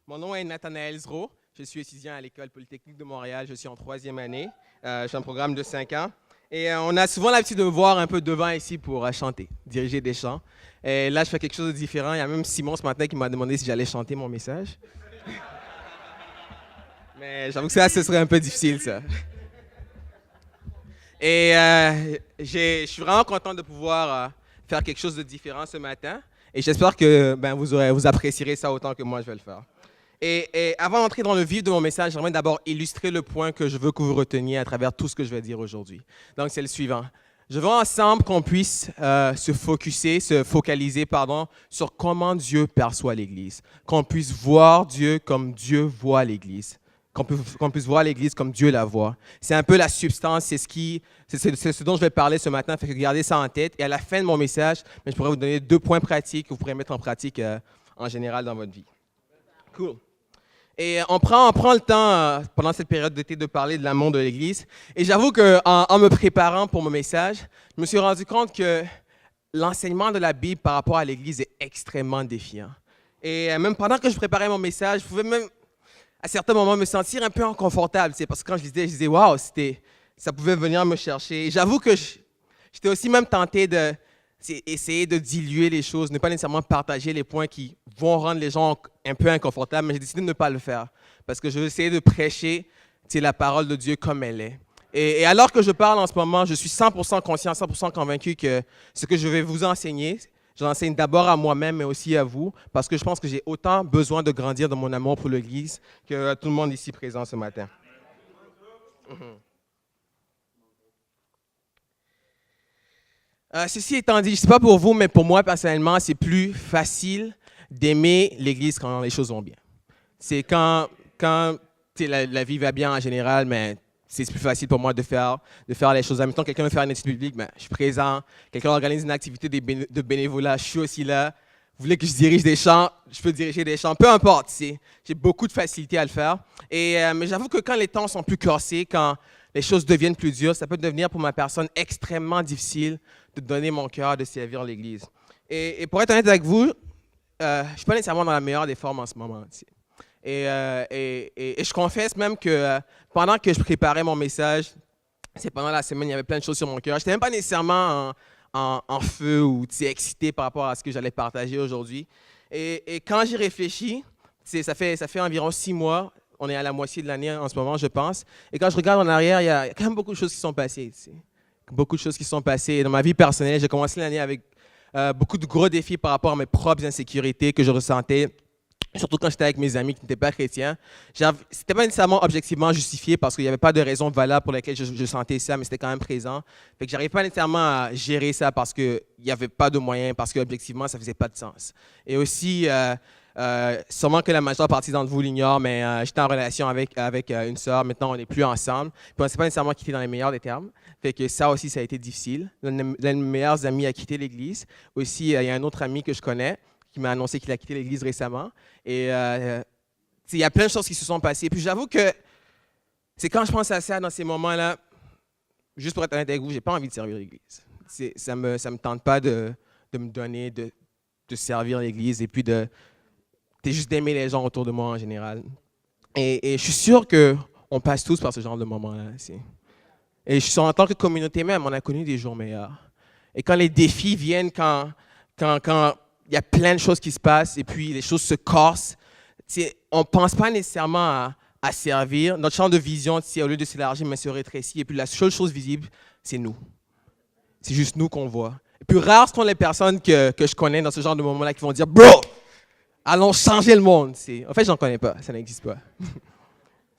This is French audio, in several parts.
Mon nom est Nathanaël Zro. Je suis étudiant à l'École polytechnique de Montréal. Je suis en troisième année. J'ai un programme de 5 ans. Et on a souvent l'habitude de me voir un peu devant ici pour chanter, diriger des chants. Et là, je fais quelque chose de différent. Il y a même Simon ce matin qui m'a demandé si j'allais chanter mon message. Mais j'avoue que ça, ce serait un peu difficile, ça. Et je suis vraiment content de pouvoir faire quelque chose de différent ce matin. Et j'espère que vous apprécierez ça autant que moi je vais le faire. Et avant d'entrer dans le vif de mon message, j'aimerais d'abord illustrer le point que je veux que vous reteniez à travers tout ce que je vais dire aujourd'hui. Donc, c'est le suivant. Je veux ensemble qu'on puisse se focaliser sur comment Dieu perçoit l'Église. Qu'on puisse voir Dieu comme Dieu voit l'Église. Qu'on puisse voir l'Église comme Dieu la voit. C'est un peu la substance, c'est ce dont je vais parler ce matin. Fait que gardez ça en tête. Et à la fin de mon message, je pourrais vous donner 2 points pratiques que vous pourrez mettre en pratique en général dans votre vie. Cool. Et on prend le temps pendant cette période d'été de parler de l'amour de l'Église. Et j'avoue qu'en me préparant pour mon message, je me suis rendu compte que l'enseignement de la Bible par rapport à l'Église est extrêmement défiant. Et même pendant que je préparais mon message, je pouvais même à certains moments me sentir un peu inconfortable. Parce que quand je disais waouh, ça pouvait venir me chercher. Et j'avoue que j'étais aussi même tenté d'essayer de diluer les choses, ne pas nécessairement partager les points qui vont rendre les gens un peu inconfortables, mais j'ai décidé de ne pas le faire parce que je veux essayer de prêcher la parole de Dieu comme elle est. Et alors que je parle en ce moment, je suis 100% conscient, 100% convaincu que ce que je vais vous enseigner, je l'enseigne d'abord à moi-même, mais aussi à vous, parce que je pense que j'ai autant besoin de grandir dans mon amour pour l'Église que tout le monde ici présent ce matin. Ceci étant dit, je ne sais pas pour vous, mais pour moi, personnellement, c'est plus facile d'aimer l'Église quand les choses vont bien. C'est quand la vie va bien en général, mais c'est plus facile pour moi de faire les choses. Mettons, quelqu'un veut faire une étude biblique, je suis présent. Quelqu'un organise une activité de bénévolat, je suis aussi là. Vous voulez que je dirige des chants, je peux diriger des chants, peu importe. J'ai beaucoup de facilité à le faire. Mais j'avoue que quand les temps sont plus corsés, quand les choses deviennent plus dures, ça peut devenir pour ma personne extrêmement difficile de donner mon cœur, de servir l'Église. Et pour être honnête avec vous, je ne suis pas nécessairement dans la meilleure des formes en ce moment. Et je confesse même que pendant que je préparais mon message, c'est pendant la semaine, il y avait plein de choses sur mon cœur. Je n'étais même pas nécessairement en feu ou excité par rapport à ce que j'allais partager aujourd'hui. Et quand j'y réfléchis, ça fait environ 6 mois, on est à la moitié de l'année en ce moment, je pense. Et quand je regarde en arrière, il y a quand même beaucoup de choses qui sont passées. Beaucoup de choses qui sont passées. Et dans ma vie personnelle, j'ai commencé l'année avec beaucoup de gros défis par rapport à mes propres insécurités que je ressentais, surtout quand j'étais avec mes amis qui n'étaient pas chrétiens. C'était pas nécessairement objectivement justifié parce qu'il n'y avait pas de raison valable pour laquelle je sentais ça, mais c'était quand même présent. Fait que j'arrivais pas nécessairement à gérer ça parce qu'il n'y avait pas de moyens, parce qu'objectivement, ça faisait pas de sens. Et aussi, sûrement que la majeure partie d'entre vous l'ignorent, mais j'étais en relation avec une sœur. Maintenant, on n'est plus ensemble. Puis on ne s'est pas nécessairement quitté dans les meilleurs des termes. Fait que ça aussi, ça a été difficile. L'un de mes meilleurs amis a quitté l'Église. Aussi, il y a un autre ami que je connais qui m'a annoncé qu'il a quitté l'Église récemment. Et il y a plein de choses qui se sont passées. Puis j'avoue que c'est quand je pense à ça, dans ces moments-là, juste pour être honnête avec vous, je n'ai pas envie de servir l'Église. Ça me tente pas de me donner, de servir l'Église et puis juste d'aimer les gens autour de moi en général. Et je suis sûr qu'on passe tous par ce genre de moments-là. Et je suis sûr, en tant que communauté même, on a connu des jours meilleurs. Et quand les défis viennent, quand il y a plein de choses qui se passent et puis les choses se corsent, on ne pense pas nécessairement à servir. Notre champ de vision, au lieu de s'élargir, mais se rétrécit. Et puis la seule chose visible, c'est nous. C'est juste nous qu'on voit. Et puis rares sont les personnes que je connais dans ce genre de moment-là qui vont dire « Bro, allons changer le monde ». En fait, je n'en connais pas. Ça n'existe pas.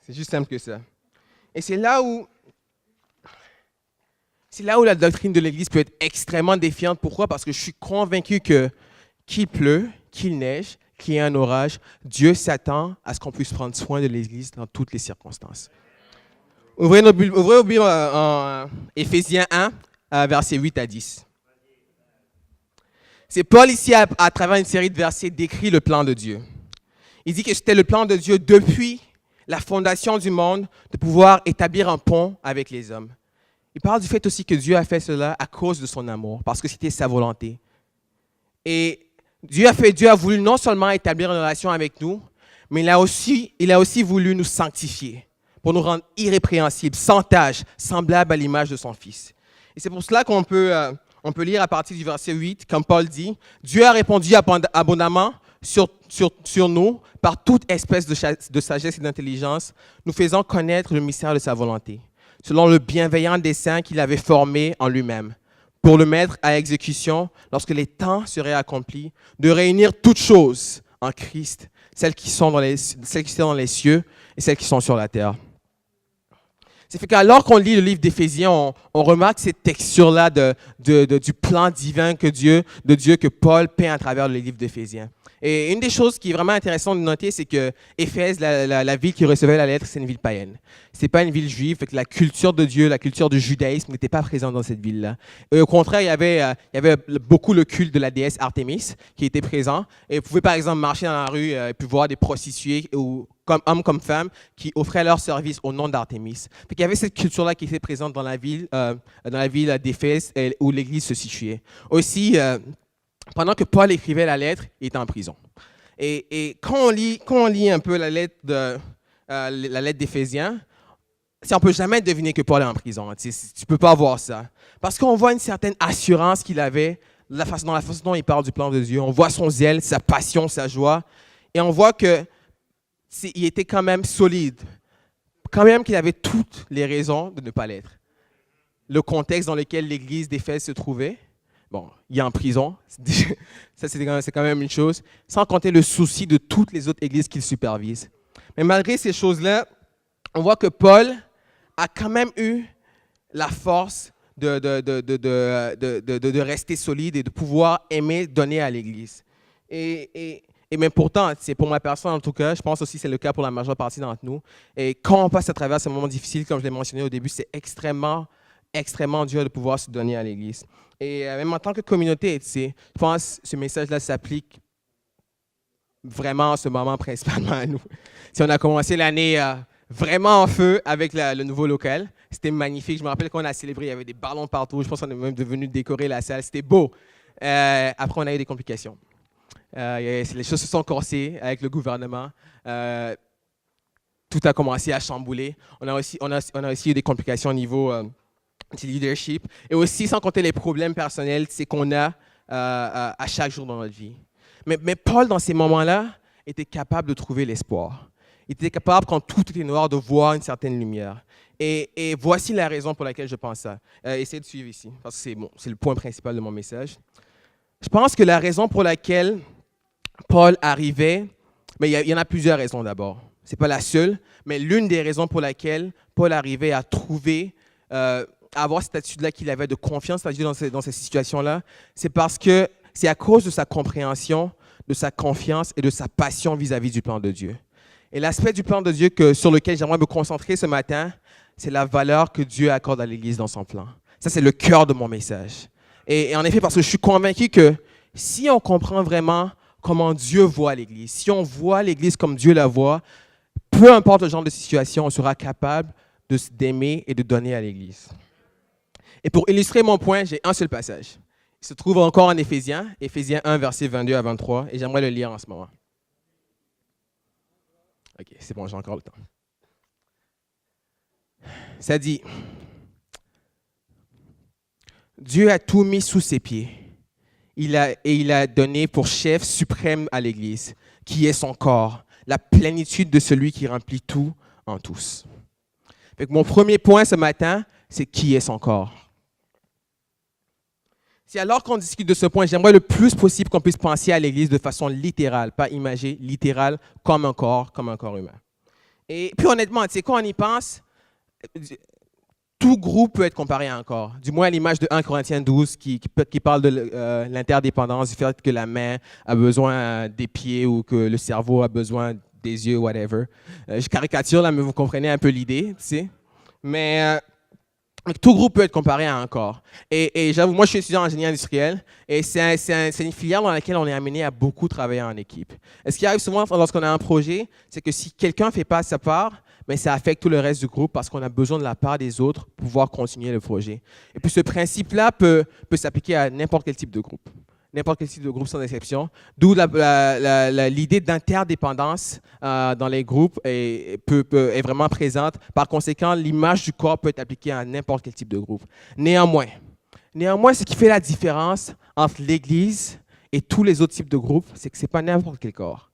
C'est juste simple que ça. Et c'est là où la doctrine de l'Église peut être extrêmement défiante. Pourquoi? Parce que je suis convaincu que qu'il pleut, qu'il neige, qu'il y ait un orage, Dieu s'attend à ce qu'on puisse prendre soin de l'Église dans toutes les circonstances. Ouvrez vos Bibles en Éphésiens 1, versets 8 à 10. C'est Paul ici, à travers une série de versets, décrit le plan de Dieu. Il dit que c'était le plan de Dieu depuis la fondation du monde de pouvoir établir un pont avec les hommes. Il parle du fait aussi que Dieu a fait cela à cause de son amour, parce que c'était sa volonté. Et Dieu a voulu non seulement établir une relation avec nous, mais il a aussi voulu nous sanctifier pour nous rendre irrépréhensibles, sans tache, semblables à l'image de son Fils. Et c'est pour cela qu'on peut lire à partir du verset 8, comme Paul dit, « Dieu a répondu abondamment sur nous par toute espèce de sagesse et d'intelligence, nous faisant connaître le mystère de sa volonté, selon le bienveillant dessein qu'il avait formé en lui-même, pour le mettre à exécution lorsque les temps seraient accomplis, de réunir toutes choses en Christ, celles qui sont dans les cieux et celles qui sont sur la terre. » C'est fait qu'alors qu'on lit le livre d'Éphésiens, on remarque cette texture-là du plan divin de Dieu que Paul peint à travers le livre d'Éphésiens. Et une des choses qui est vraiment intéressante de noter, c'est que Éphèse, la ville qui recevait la lettre, c'est une ville païenne. Ce n'est pas une ville juive, fait que la culture de Dieu, la culture du judaïsme n'était pas présente dans cette ville-là. Et au contraire, il y avait beaucoup le culte de la déesse Artémis qui était présent. Et vous pouvez par exemple marcher dans la rue et puis voir des prostituées ou comme hommes comme femmes qui offraient leur service au nom d'Artémis. Il y avait cette culture-là qui était présente dans la ville d'Éphèse où l'église se situait. Aussi, pendant que Paul écrivait la lettre, il était en prison. Et quand on lit un peu la lettre d'Éphésiens, on ne peut jamais deviner que Paul est en prison. Tu ne peux pas voir ça. Parce qu'on voit une certaine assurance qu'il avait dans la façon dont il parle du plan de Dieu. On voit son zèle, sa passion, sa joie. Et on voit qu'il était quand même solide. Quand même qu'il avait toutes les raisons de ne pas l'être. Le contexte dans lequel l'église d'Éphèse se trouvait, bon, il est en prison, ça c'est quand même une chose, sans compter le souci de toutes les autres églises qu'il supervise. Mais malgré ces choses-là, on voit que Paul a quand même eu la force de rester solide et de pouvoir aimer donner à l'église. Et même pourtant, c'est pour ma personne en tout cas, je pense aussi que c'est le cas pour la majeure partie d'entre nous. Et quand on passe à travers ces moments difficiles, comme je l'ai mentionné au début, c'est extrêmement dur de pouvoir se donner à l'Église. Et même en tant que communauté, je pense que ce message-là s'applique vraiment en ce moment principalement à nous. Si on a commencé l'année vraiment en feu avec le nouveau local, c'était magnifique. Je me rappelle qu'on a célébré, il y avait des ballons partout. Je pense qu'on est même devenu décorer la salle. C'était beau. Après, on a eu des complications. Les choses se sont corsées avec le gouvernement. Tout a commencé à chambouler. On a aussi eu des complications au niveau du leadership. Et aussi, sans compter les problèmes personnels qu'on a à chaque jour dans notre vie. Mais Paul, dans ces moments-là, était capable de trouver l'espoir. Il était capable, quand tout était noir, de voir une certaine lumière. Et voici la raison pour laquelle je pense ça. Essayez de suivre ici, parce que c'est le point principal de mon message. Je pense que la raison pour laquelle Paul arrivait, mais il y en a plusieurs raisons d'abord. Ce n'est pas la seule, mais l'une des raisons pour laquelle Paul arrivait à trouver, à avoir cette attitude-là qu'il avait de confiance à Dieu dans ces situations-là, c'est parce que c'est à cause de sa compréhension, de sa confiance et de sa passion vis-à-vis du plan de Dieu. Et l'aspect du plan de Dieu sur lequel j'aimerais me concentrer ce matin, c'est la valeur que Dieu accorde à l'Église dans son plan. Ça, c'est le cœur de mon message. Et en effet, parce que je suis convaincu que si on comprend vraiment comment Dieu voit l'Église, si on voit l'Église comme Dieu la voit, peu importe le genre de situation, on sera capable d'aimer et de donner à l'Église. Et pour illustrer mon point, j'ai un seul passage. Il se trouve encore en Éphésiens 1, versets 22 à 23, et j'aimerais le lire en ce moment. OK, c'est bon, j'ai encore le temps. Ça dit, « Dieu a tout mis sous ses pieds. Il a donné pour chef suprême à l'Église, qui est son corps, la plénitude de celui qui remplit tout en tous. » Mon premier point ce matin, c'est qui est son corps. Si alors qu'on discute de ce point, j'aimerais le plus possible qu'on puisse penser à l'Église de façon littérale, pas imagée, littérale, comme un corps humain. Et puis honnêtement, tu sais, quand on y pense, tout groupe peut être comparé à un corps. Du moins à l'image de 1 Corinthiens 12 qui parle de l'interdépendance, du fait que la main a besoin des pieds ou que le cerveau a besoin des yeux, whatever. Je caricature là, mais vous comprenez un peu l'idée, tu sais. Mais tout groupe peut être comparé à un corps. Et j'avoue, moi je suis étudiant en génie industriel et c'est une filière dans laquelle on est amené à beaucoup travailler en équipe. Et ce qui arrive souvent lorsqu'on a un projet, c'est que si quelqu'un ne fait pas sa part, mais ça affecte tout le reste du groupe parce qu'on a besoin de la part des autres pour pouvoir continuer le projet. Et puis ce principe-là peut s'appliquer à n'importe quel type de groupe. n'importe quel type de groupe sans exception. D'où l'idée d'interdépendance dans les groupes est vraiment présente. Par conséquent, l'image du corps peut être appliquée à n'importe quel type de groupe. Néanmoins, ce qui fait la différence entre l'Église et tous les autres types de groupes, c'est que ce n'est pas n'importe quel corps.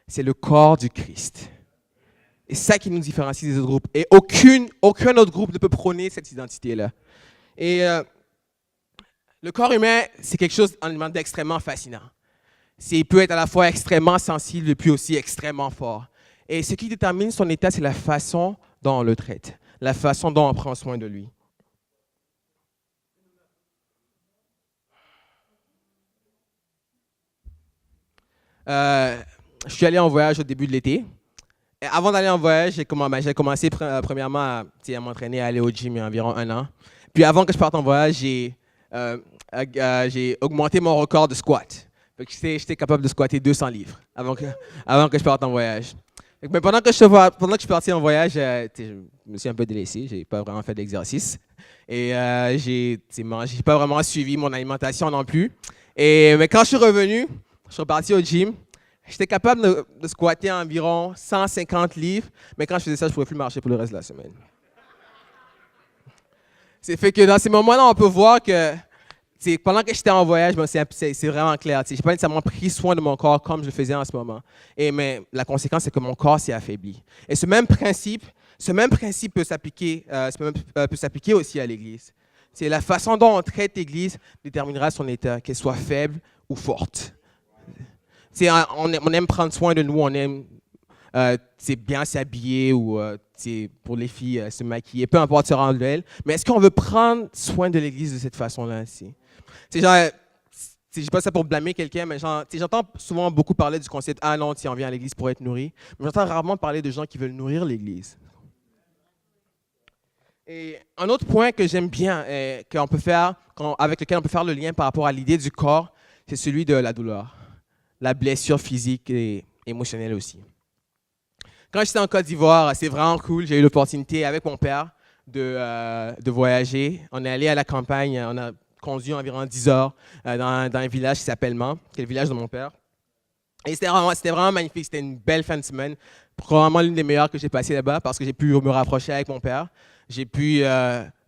C'est le corps du Christ. Et c'est ça qui nous différencie des autres groupes. Et aucun autre groupe ne peut prôner cette identité-là. Et le corps humain, c'est quelque chose d'extrêmement fascinant. Il peut être à la fois extrêmement sensible et puis aussi extrêmement fort. Et ce qui détermine son état, c'est la façon dont on le traite, la façon dont on prend soin de lui. Je suis allé en voyage au début de l'été. Et avant d'aller en voyage, j'ai commencé premièrement à m'entraîner, à aller au gym il y a environ 1 an. Puis avant que je parte en voyage, j'ai augmenté mon record de squat. J'étais capable de squatter 200 livres avant que je parte en voyage. Mais pendant que je suis parti en voyage, je me suis un peu délaissé. Je n'ai pas vraiment fait d'exercice. Et j'ai pas vraiment suivi mon alimentation non plus. Mais quand je suis revenu, je suis reparti au gym. J'étais capable de squatter environ 150 livres, mais quand je faisais ça, je ne pouvais plus marcher pour le reste de la semaine. C'est fait que dans ces moments-là, on peut voir que pendant que j'étais en voyage, c'est vraiment clair. Je n'ai pas nécessairement pris soin de mon corps comme je le faisais en ce moment. Mais la conséquence, c'est que mon corps s'est affaibli. Et ce même principe peut s'appliquer aussi à l'Église. C'est la façon dont on traite l'Église déterminera son état, qu'elle soit faible ou forte. On aime prendre soin de nous, on aime bien s'habiller ou pour les filles se maquiller, peu importe se rendre belle. Mais est-ce qu'on veut prendre soin de l'Église de cette façon-là? Je ne dis pas ça pour blâmer quelqu'un, mais j'entends souvent beaucoup parler du concept « Ah non, on vient à l'Église pour être nourri ». Mais j'entends rarement parler de gens qui veulent nourrir l'Église. Et un autre point que j'aime bien, avec lequel on peut faire le lien par rapport à l'idée du corps, c'est celui de la douleur, la blessure physique et émotionnelle aussi. Quand j'étais en Côte d'Ivoire, c'est vraiment cool. J'ai eu l'opportunité avec mon père de voyager. On est allé à la campagne, on a conduit environ 10 heures dans un village qui s'appelle Mans, qui est le village de mon père. Et c'était vraiment magnifique, c'était une belle fin de semaine. Probablement l'une des meilleures que j'ai passées là-bas parce que j'ai pu me rapprocher avec mon père. J'ai pu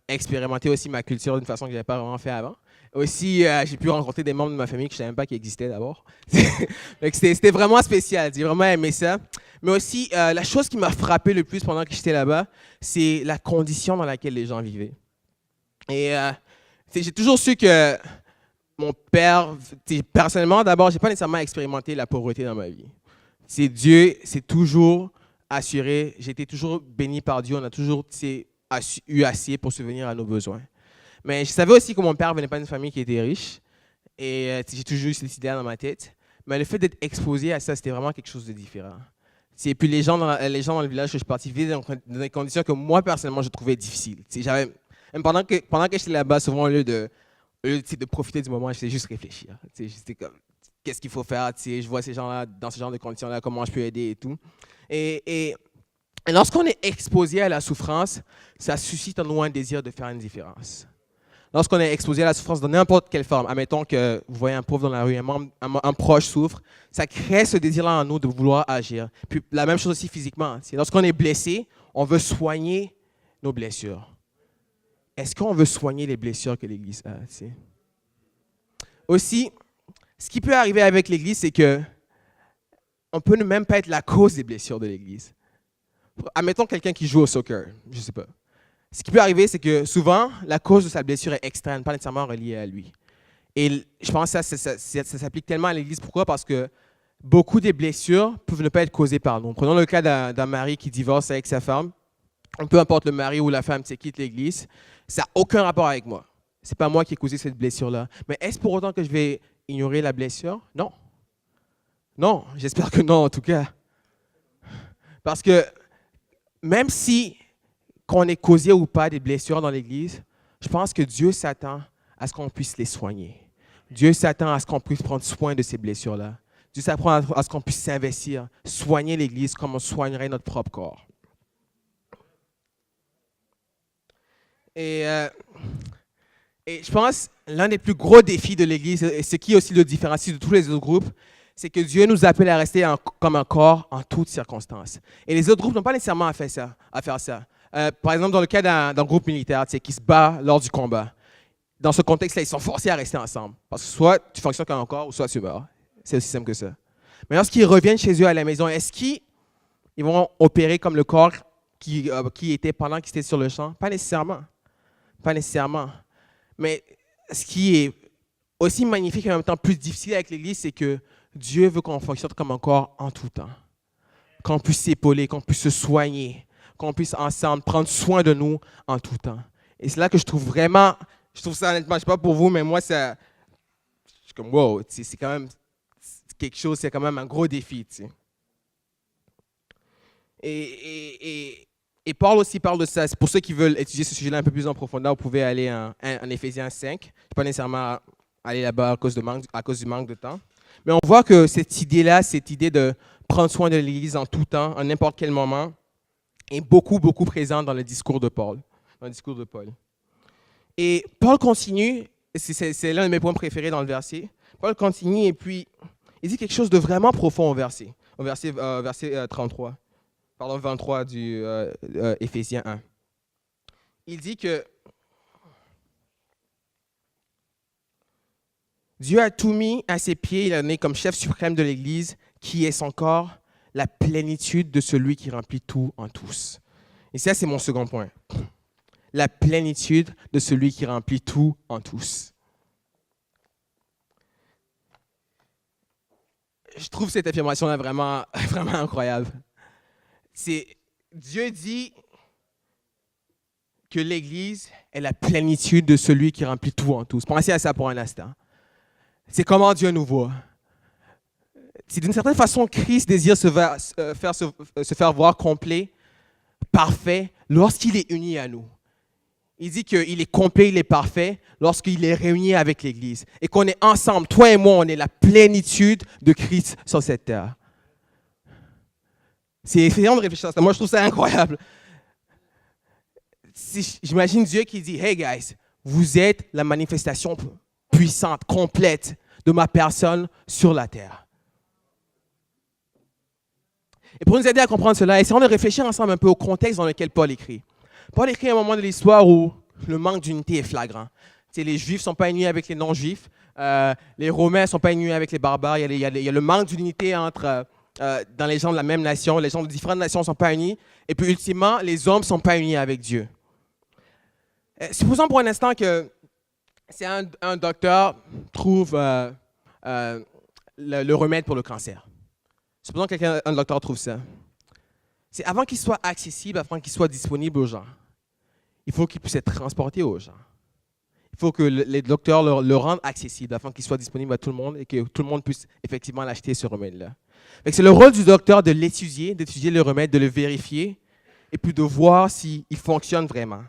expérimenter aussi ma culture d'une façon que je n'avais pas vraiment fait avant. Aussi, j'ai pu rencontrer des membres de ma famille que je ne savais même pas qu'ils existaient d'abord. C'était vraiment spécial, j'ai vraiment aimé ça. Mais aussi, la chose qui m'a frappé le plus pendant que j'étais là-bas, c'est la condition dans laquelle les gens vivaient. Et j'ai toujours su que mon père, personnellement, d'abord, je n'ai pas nécessairement expérimenté la pauvreté dans ma vie. Dieu s'est toujours assuré, j'ai été toujours béni par Dieu, on a toujours eu assez pour subvenir à nos besoins. Mais je savais aussi que mon père ne venait pas d'une famille qui était riche. Et j'ai toujours eu cette idée dans ma tête. Mais le fait d'être exposé à ça, c'était vraiment quelque chose de différent. Et puis les gens dans le village que je suis parti vivaient dans des conditions que moi, personnellement, je trouvais difficiles. Même pendant que j'étais là-bas, souvent, au lieu de profiter du moment, j'étais juste réfléchir. J'étais comme, qu'est-ce qu'il faut faire? Je vois ces gens-là dans ce genre de conditions-là, comment je peux aider et tout. Et lorsqu'on est exposé à la souffrance, ça suscite en nous un désir de faire une différence. Lorsqu'on est exposé à la souffrance dans n'importe quelle forme, admettons que vous voyez un pauvre dans la rue, un proche souffre, ça crée ce désir-là en nous de vouloir agir. Puis la même chose aussi physiquement. Lorsqu'on est blessé, on veut soigner nos blessures. Est-ce qu'on veut soigner les blessures que l'Église a? Aussi, ce qui peut arriver avec l'Église, c'est qu'on peut ne même pas être la cause des blessures de l'Église. Admettons quelqu'un qui joue au soccer, je ne sais pas. Ce qui peut arriver, c'est que souvent, la cause de sa blessure est externe, pas nécessairement reliée à lui. Et je pense que ça s'applique tellement à l'Église. Pourquoi? Parce que beaucoup des blessures peuvent ne pas être causées par nous. Prenons le cas d'un mari qui divorce avec sa femme. Peu importe le mari ou la femme qui quitte l'Église, ça n'a aucun rapport avec moi. Ce n'est pas moi qui ai causé cette blessure-là. Mais est-ce pour autant que je vais ignorer la blessure? Non. Non, j'espère que non en tout cas. Parce que même si qu'on ait causé ou pas des blessures dans l'Église, je pense que Dieu s'attend à ce qu'on puisse les soigner. Dieu s'attend à ce qu'on puisse prendre soin de ces blessures-là. Dieu s'attend à ce qu'on puisse s'investir, soigner l'Église comme on soignerait notre propre corps. Et Et je pense l'un des plus gros défis de l'Église, et ce qui aussi le différencie de tous les autres groupes, c'est que Dieu nous appelle à rester comme un corps en toutes circonstances. Et les autres groupes n'ont pas nécessairement à faire ça. Par exemple, dans le cas d'un groupe militaire qui se bat lors du combat, dans ce contexte-là, ils sont forcés à rester ensemble. Parce que soit tu fonctionnes comme un corps, ou soit tu meurs. C'est aussi simple que ça. Mais lorsqu'ils reviennent chez eux à la maison, est-ce qu'ils vont opérer comme le corps qui était pendant qu'ils étaient sur le champ? Pas nécessairement. Pas nécessairement. Mais ce qui est aussi magnifique et en même temps plus difficile avec l'Église, c'est que Dieu veut qu'on fonctionne comme un corps en tout temps. Qu'on puisse s'épauler, qu'on puisse se soigner, qu'on puisse ensemble prendre soin de nous en tout temps. Et c'est là que je trouve ça honnêtement, je ne sais pas pour vous, mais moi, je suis comme, wow, c'est quand même quelque chose, c'est quand même un gros défi. Et Paul aussi parle de ça. C'est pour ceux qui veulent étudier ce sujet-là un peu plus en profondeur, vous pouvez aller en Éphésiens 5. Je ne vais pas nécessairement aller là-bas à cause du manque de temps. Mais on voit que cette idée-là, cette idée de prendre soin de l'Église en tout temps, en n'importe quel moment, est beaucoup, beaucoup présente dans le discours de Paul. Et Paul continue, c'est l'un de mes points préférés dans le verset. Paul continue et puis il dit quelque chose de vraiment profond au verset 23 du Éphésiens 1. Il dit que Dieu a tout mis à ses pieds, il a donné comme chef suprême de l'Église, qui est son corps, la plénitude de celui qui remplit tout en tous. Et ça, c'est mon second point. La plénitude de celui qui remplit tout en tous. Je trouve cette affirmation-là vraiment, vraiment incroyable. Dieu dit que l'Église est la plénitude de celui qui remplit tout en tous. Pensez à ça pour un instant. C'est comment Dieu nous voit. Si d'une certaine façon, Christ désire se faire voir complet, parfait, lorsqu'il est uni à nous. Il dit qu'il est complet, il est parfait lorsqu'il est réuni avec l'Église. Et qu'on est ensemble, toi et moi, on est la plénitude de Christ sur cette terre. C'est effrayant de réfléchir à ça. Moi, je trouve ça incroyable. J'imagine Dieu qui dit, « Hey guys, vous êtes la manifestation puissante, complète de ma personne sur la terre. » Et pour nous aider à comprendre cela, essayons de réfléchir ensemble un peu au contexte dans lequel Paul écrit. Paul écrit à un moment de l'histoire où le manque d'unité est flagrant. Les Juifs ne sont pas unis avec les non-Juifs, les Romains ne sont pas unis avec les barbares, il y a le manque d'unité dans les gens de la même nation, les gens de différentes nations ne sont pas unis, et puis ultimement, les hommes ne sont pas unis avec Dieu. Supposons pour un instant que si un docteur trouve le remède pour le cancer. Supposons qu'un docteur trouve ça. C'est avant qu'il soit accessible, avant qu'il soit disponible aux gens, il faut qu'il puisse être transporté aux gens. Il faut que les docteurs le rendent accessible afin qu'il soit disponible à tout le monde et que tout le monde puisse effectivement l'acheter, ce remède-là. C'est le rôle du docteur de l'étudier, d'étudier le remède, de le vérifier et puis de voir s'il fonctionne vraiment.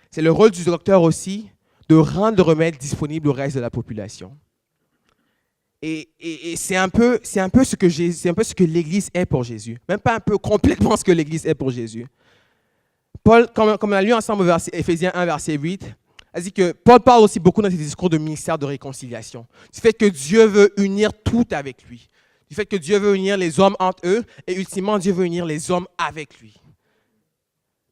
C'est le rôle du docteur aussi de rendre le remède disponible au reste de la population. Et c'est un peu ce que l'Église est pour Jésus. Même pas un peu, complètement ce que l'Église est pour Jésus. Paul, comme on a lu ensemble au Éphésiens 1, verset 8, a dit que Paul parle aussi beaucoup dans ses discours de ministère de réconciliation. Du fait que Dieu veut unir tout avec lui. Du fait que Dieu veut unir les hommes entre eux et ultimement Dieu veut unir les hommes avec lui.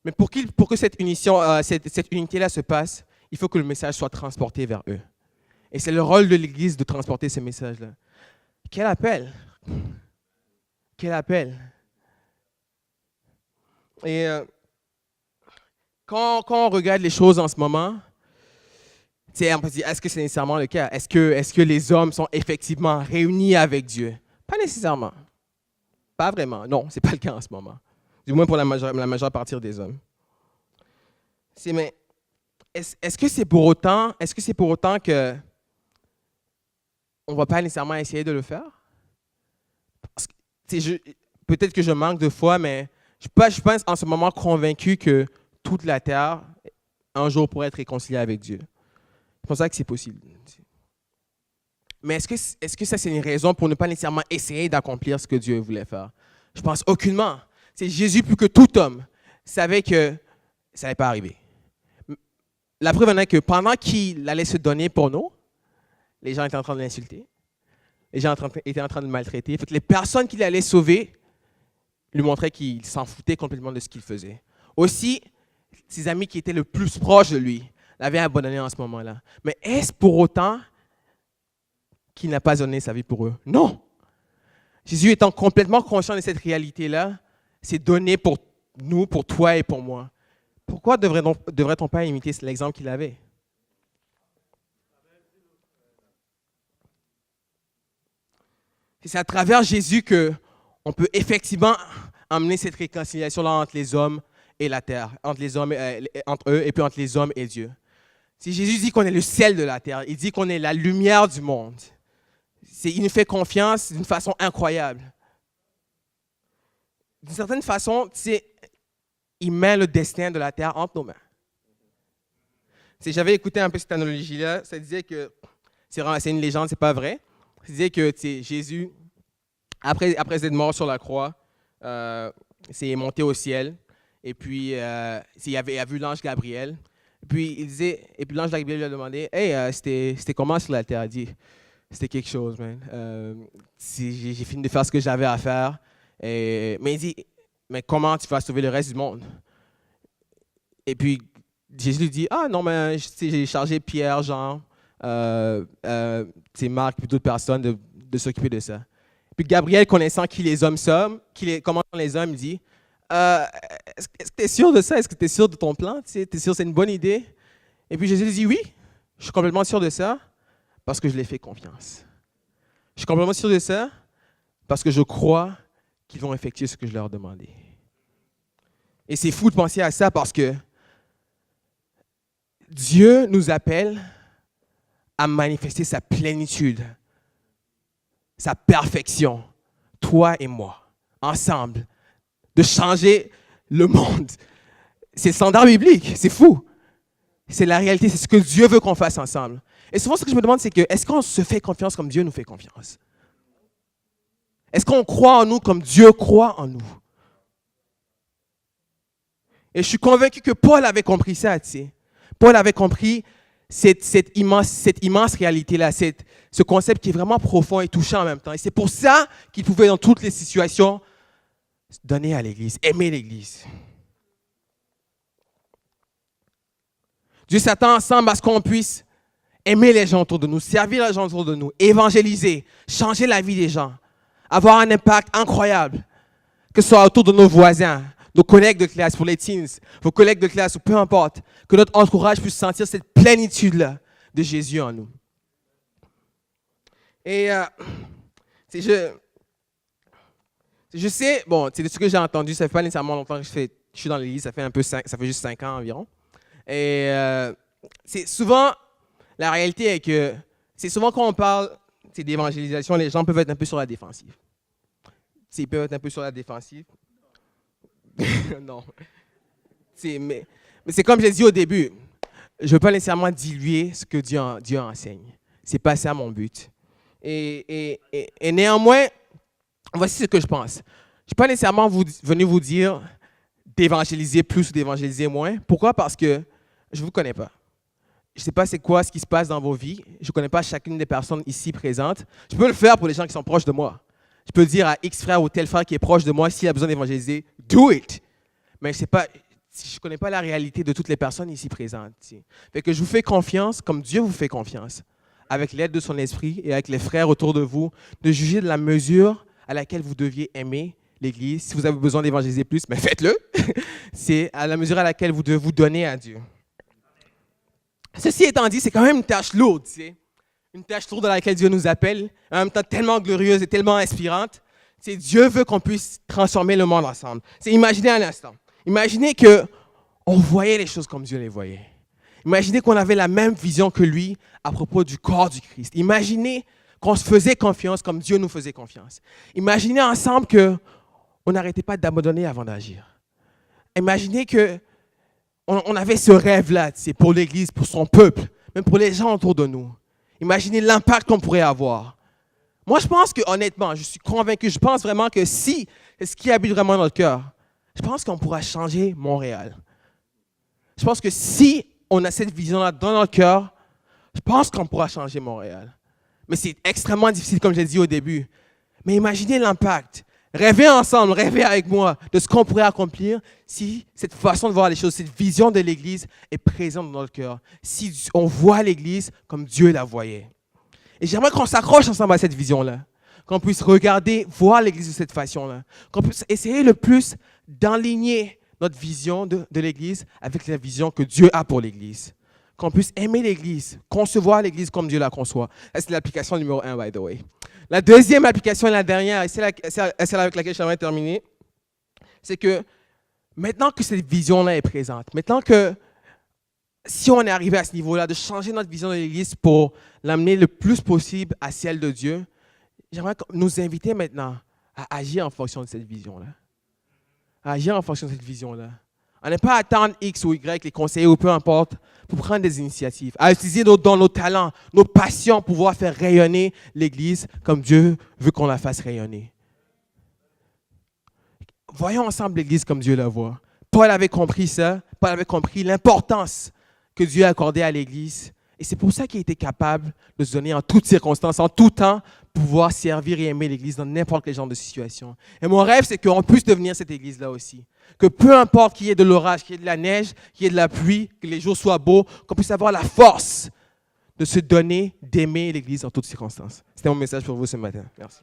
Mais pour que cette unité-là se passe, il faut que le message soit transporté vers eux. Et c'est le rôle de l'Église de transporter ce message-là. Quel appel! Quel appel! Et quand on regarde les choses en ce moment, on peut se dire, est-ce que c'est nécessairement le cas? Est-ce que les hommes sont effectivement réunis avec Dieu? Pas nécessairement. Pas vraiment. Non, ce n'est pas le cas en ce moment. Du moins pour la majeure partie des hommes. Mais est-ce que c'est pour autant que on ne va pas nécessairement essayer de le faire? Peut-être que je manque de foi, mais je pense en ce moment convaincu que toute la terre, un jour, pourrait être réconciliée avec Dieu. Je pense que c'est possible. Mais est-ce que ça, c'est une raison pour ne pas nécessairement essayer d'accomplir ce que Dieu voulait faire? Je pense aucunement. Jésus, plus que tout homme, savait que ça n'allait pas arriver. la preuve en est que pendant qu'il allait se donner pour nous, les gens étaient en train de l'insulter. Les gens étaient en train de le maltraiter. Fait que les personnes qu'il allait sauver lui montraient qu'il s'en foutait complètement de ce qu'il faisait. Aussi, ses amis qui étaient le plus proches de lui l'avaient abandonné en ce moment-là. Mais est-ce pour autant qu'il n'a pas donné sa vie pour eux? Non! Jésus étant complètement conscient de cette réalité-là, s'est donné pour nous, pour toi et pour moi. Pourquoi devrait-on pas imiter l'exemple qu'il avait? C'est à travers Jésus qu'on peut effectivement amener cette réconciliation-là entre les hommes et la terre, entre eux et puis entre les hommes et Dieu. Si Jésus dit qu'on est le sel de la terre, il dit qu'on est la lumière du monde. Il nous fait confiance d'une façon incroyable. D'une certaine façon, il met le destin de la terre entre nos mains. J'avais écouté un peu cette analogie-là, ça disait que, c'est une légende, c'est pas vrai, ça disait que Jésus, après être mort sur la croix, s'est monté au ciel, et puis il a vu l'ange Gabriel, et puis l'ange Gabriel lui a demandé, « Hey, c'était comment sur la terre? » Il dit, « C'était quelque chose, man. J'ai fini de faire ce que j'avais à faire. » Mais il dit, « Mais comment tu vas sauver le reste du monde? » Et puis Jésus lui dit, « Ah non, mais j'ai chargé Pierre, Jean, Marc, puis d'autres personnes de s'occuper de ça. » Puis Gabriel, connaissant qui les hommes sont, comment sont les hommes, il dit, est-ce que tu es sûr de ça? Est-ce que tu es sûr de ton plan? Tu es sûr que c'est une bonne idée? Et puis Jésus lui dit, oui, je suis complètement sûr de ça parce que je les fais confiance. Je suis complètement sûr de ça parce que je crois qu'ils vont effectuer ce que je leur ai demandé. Et c'est fou de penser à ça parce que Dieu nous appelle à manifester sa plénitude, sa perfection, toi et moi, ensemble, de changer le monde. C'est le standard biblique, c'est fou. C'est la réalité, c'est ce que Dieu veut qu'on fasse ensemble. Et souvent, ce que je me demande, c'est que est-ce qu'on se fait confiance comme Dieu nous fait confiance? Est-ce qu'on croit en nous comme Dieu croit en nous? Et je suis convaincu que Paul avait compris ça, tu sais. Paul avait compris cette immense réalité-là, ce concept qui est vraiment profond et touchant en même temps. Et c'est pour ça qu'il pouvait, dans toutes les situations, se donner à l'Église, aimer l'Église. Dieu s'attend ensemble à ce qu'on puisse aimer les gens autour de nous, servir les gens autour de nous, évangéliser, changer la vie des gens, avoir un impact incroyable, que ce soit autour de nos voisins, nos collègues de classe, pour les teens, vos collègues de classe, ou peu importe, que notre entourage puisse sentir cette plénitude-là de Jésus en nous. Et je sais, bon, c'est de ce que j'ai entendu, ça ne fait pas nécessairement longtemps que je suis dans l'Église, ça fait juste 5 ans environ. Et c'est souvent, la réalité est que, c'est souvent quand on parle d'évangélisation, les gens peuvent être un peu sur la défensive. Ils peuvent être un peu sur la défensive. Non. Mais c'est comme j'ai dit au début, je ne veux pas nécessairement diluer ce que Dieu enseigne. Ce n'est pas ça mon but. Et néanmoins, voici ce que je pense. Je ne suis pas nécessairement venu vous dire d'évangéliser plus ou d'évangéliser moins. Pourquoi? Parce que je ne vous connais pas. Je ne sais pas c'est quoi ce qui se passe dans vos vies. Je ne connais pas chacune des personnes ici présentes. Je peux le faire pour les gens qui sont proches de moi. Je peux dire à X frère ou tel frère qui est proche de moi, s'il a besoin d'évangéliser, do it. Mais je ne connais pas la réalité de toutes les personnes ici présentes. Fait que je vous fais confiance, comme Dieu vous fait confiance, avec l'aide de son esprit et avec les frères autour de vous, de juger de la mesure à laquelle vous deviez aimer l'Église. Si vous avez besoin d'évangéliser plus, mais faites-le. C'est à la mesure à laquelle vous devez vous donner à Dieu. Ceci étant dit, c'est quand même une tâche lourde, tu sais. Une tâche lourde dans laquelle Dieu nous appelle, en même temps tellement glorieuse et tellement inspirante. C'est Dieu veut qu'on puisse transformer le monde ensemble. C'est imaginez un instant. Imaginez qu'on voyait les choses comme Dieu les voyait. Imaginez qu'on avait la même vision que lui à propos du corps du Christ. Imaginez qu'on se faisait confiance comme Dieu nous faisait confiance. Imaginez ensemble qu'on n'arrêtait pas d'abandonner avant d'agir. Imaginez qu'on avait ce rêve-là, c'est pour l'Église, pour son peuple, même pour les gens autour de nous. Imaginez l'impact qu'on pourrait avoir. Moi, je pense que, honnêtement, je suis convaincu, je pense vraiment que si c'est ce qui habite vraiment dans notre cœur, je pense qu'on pourra changer Montréal. Je pense que si on a cette vision-là dans notre cœur, je pense qu'on pourra changer Montréal. Mais c'est extrêmement difficile, comme j'ai dit au début. Mais imaginez l'impact. Rêvez ensemble, rêvez avec moi de ce qu'on pourrait accomplir si cette façon de voir les choses, cette vision de l'Église est présente dans notre cœur. Si on voit l'Église comme Dieu la voyait. Et j'aimerais qu'on s'accroche ensemble à cette vision-là. Qu'on puisse regarder, voir l'Église de cette façon-là. Qu'on puisse essayer le plus d'enligner notre vision de l'Église avec la vision que Dieu a pour l'Église. Qu'on puisse aimer l'Église, concevoir l'Église comme Dieu la conçoit. C'est l'application numéro 1, by the way. La deuxième application et la dernière, et c'est celle avec laquelle j'aimerais terminer, c'est que maintenant que cette vision-là est présente, maintenant que si on est arrivé à ce niveau-là, de changer notre vision de l'Église pour l'amener le plus possible à celle de Dieu, j'aimerais nous inviter maintenant à agir en fonction de cette vision-là. À agir en fonction de cette vision-là. À ne pas attendre X ou Y, les conseillers ou peu importe, pour prendre des initiatives. À utiliser nos dons, nos talents, nos passions pour pouvoir faire rayonner l'Église comme Dieu veut qu'on la fasse rayonner. Voyons ensemble l'Église comme Dieu la voit. Paul avait compris ça. Paul avait compris l'importance que Dieu a accordée à l'Église. Et c'est pour ça qu'il était capable de se donner en toutes circonstances, en tout temps, pouvoir servir et aimer l'Église dans n'importe quel genre de situation. Et mon rêve, c'est qu'on puisse devenir cette Église-là aussi. Que peu importe qu'il y ait de l'orage, qu'il y ait de la neige, qu'il y ait de la pluie, que les jours soient beaux, qu'on puisse avoir la force de se donner, d'aimer l'Église en toutes circonstances. C'était mon message pour vous ce matin. Merci.